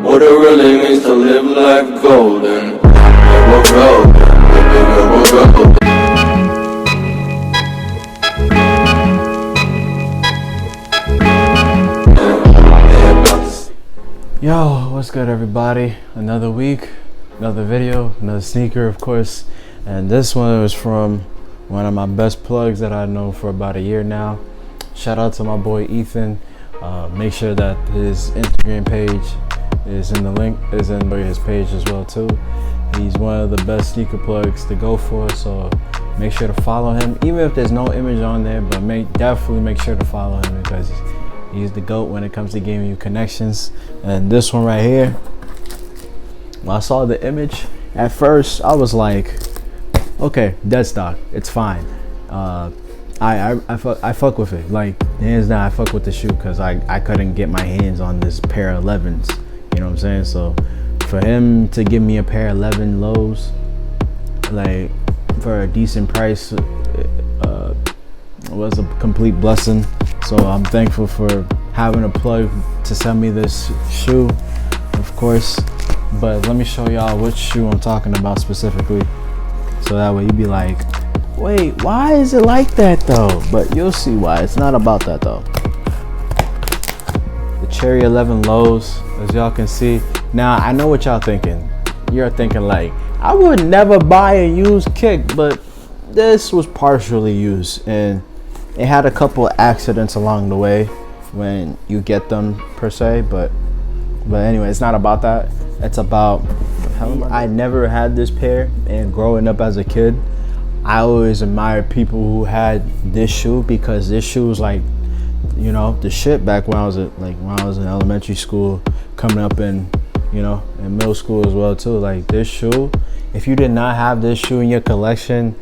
what it really means to live life golden. We'll go, we'll go. Yo, what's good everybody? Another week, another video, another sneaker of course. And this one was from one of my best plugs that I've known for about a year now. Shout out to my boy Ethan. Make sure that his Instagram page is in the link, is in his page as well too. He's one of the best sneaker plugs to go for, so make sure to follow him. Even if there's no image on there, but definitely make sure to follow him because he's the GOAT when it comes to giving you connections. And this one right here, when I saw the image, at first I was like, okay, DeadStock, it's fine. I fuck with it. Like, hands down, I fuck with the shoe because I couldn't get my hands on this pair of 11s. You know what I'm saying? So for him to give me a pair of 11 lows, like for a decent price, was a complete blessing. So I'm thankful for having a plug to send me this shoe, of course. But let me show y'all which shoe I'm talking about specifically, so that way you'd be like, wait, why is it like that though? But you'll see why. It's not about that though. The Cherry 11 lows, as y'all can see. Now I know what y'all thinking. You're thinking like, I would never buy a used kick, but this was partially used and it had a couple of accidents along the way when you get them per se, but anyway, it's not about that. It's about I never had this pair, and growing up as a kid, I always admired people who had this shoe because this shoe was like, you know, the shit back when I was in elementary school, coming up in, you know, in middle school as well too. Like this shoe, if you did not have this shoe in your collection,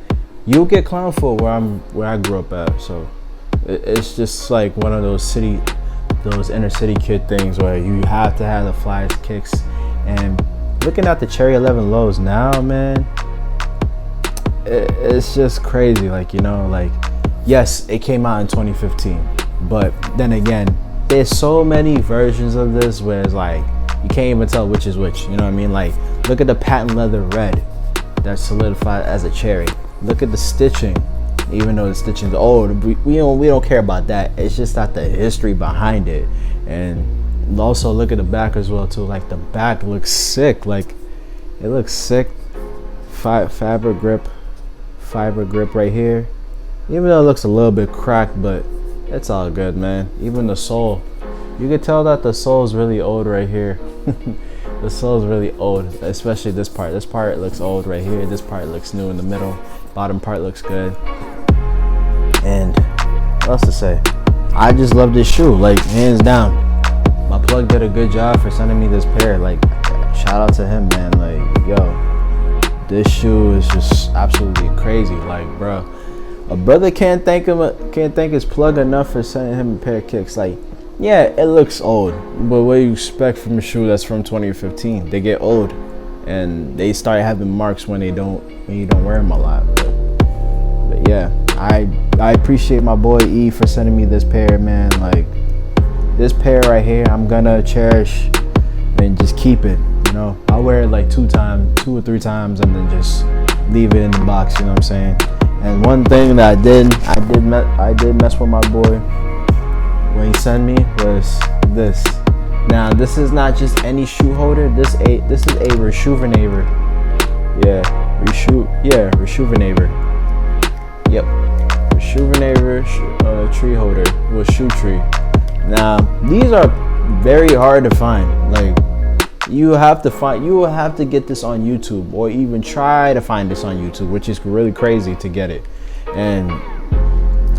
you'll get clowned for where I grew up at. So it's just like one of those inner city kid things where you have to have the flyest kicks. And looking at the Cherry 11 lows now, man, it's just crazy. Like, you know, like, yes, it came out in 2015, but then again, there's so many versions of this where it's like you can't even tell which is which. You know what I mean? Like, look at the patent leather red that's solidified as a cherry. Look at the stitching, even though the stitching is old, we don't care about that. It's just that the history behind it. And also look at the back as well too. Like the back looks sick. Like it looks sick. Fiber grip right here. Even though it looks a little bit cracked, but it's all good, man. Even the sole, you can tell that the sole is really old right here. The sole is really old, especially this part. This part looks old right here. This part looks new in the middle. Bottom part looks good. And what else to say? I just love this shoe, like hands down. My plug did a good job for sending me this pair. Like, shout out to him, man. Like, yo, this shoe is just absolutely crazy. Like, bro, a brother can't thank his plug enough for sending him a pair of kicks. Like, yeah, it looks old, but what do you expect from a shoe that's from 2015? They get old, and they start having marks when you don't wear them a lot. But yeah, I appreciate my boy E for sending me this pair, man. Like this pair right here, I'm gonna cherish and just keep it. You know, I'll wear it like 2 or 3 times, and then just leave it in the box. You know what I'm saying? And one thing that I did mess with my boy when he sent me was this. Now this is not just any shoe holder. This is a Reshoevnator. Reshoevnator. Yep, Reshoevnator tree holder with shoe tree. Now these are very hard to find. Like you will have to get this on YouTube, or even try to find this on YouTube, which is really crazy to get it. And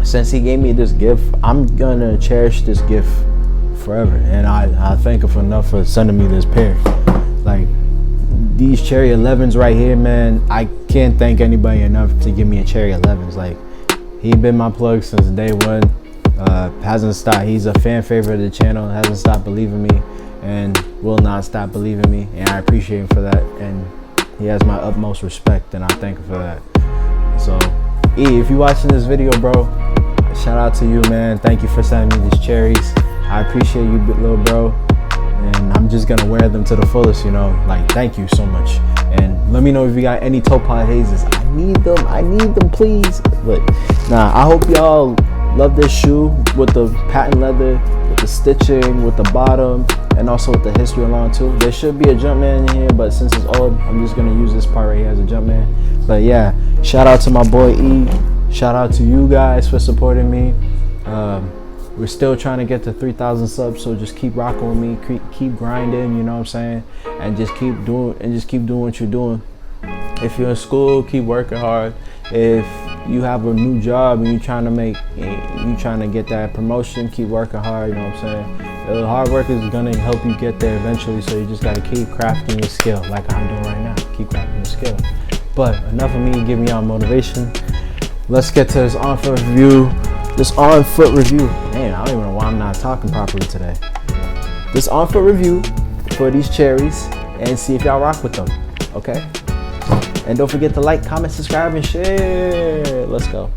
since he gave me this gift, I'm gonna cherish this gift forever, and I thank him enough for sending me this pair. Like these Cherry 11s right here, man, I can't thank anybody enough to give me a Cherry 11s. Like he been my plug since day one. Hasn't stopped. He's a fan favorite of the channel. Hasn't stopped believing me, and will not stop believing me. And I appreciate him for that. And he has my utmost respect, and I thank him for that. So E, if you watching this video, bro, shout out to you, man. Thank you for sending me these cherries. I appreciate you, little bro. and I'm just gonna wear them to the fullest, you know. Like, thank you so much. And let me know if you got any toe pod hazes. I need them, please. But nah, I hope y'all love this shoe with the patent leather, with the stitching, with the bottom, and also with the history along too. There should be a Jumpman in here, but since it's old, I'm just gonna use this part right here as a Jumpman. But yeah, shout out to my boy E. Shout out to you guys for supporting me. We're still trying to get to 3,000 subs, so just keep rocking with me, keep grinding, you know what I'm saying, and just keep doing what you're doing. If you're in school, keep working hard. If you have a new job and you're trying to get that promotion, keep working hard, you know what I'm saying. The hard work is gonna help you get there eventually, so you just gotta keep crafting your skill, like I'm doing right now. Keep crafting your skill. But enough of me giving y'all motivation. Let's get to this on-foot review. Man, I don't even know why I'm not talking properly today. This on-foot review for these cherries, and see if y'all rock with them, okay? And don't forget to like, comment, subscribe, and share. Let's go.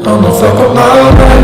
I'ma fuck up my life.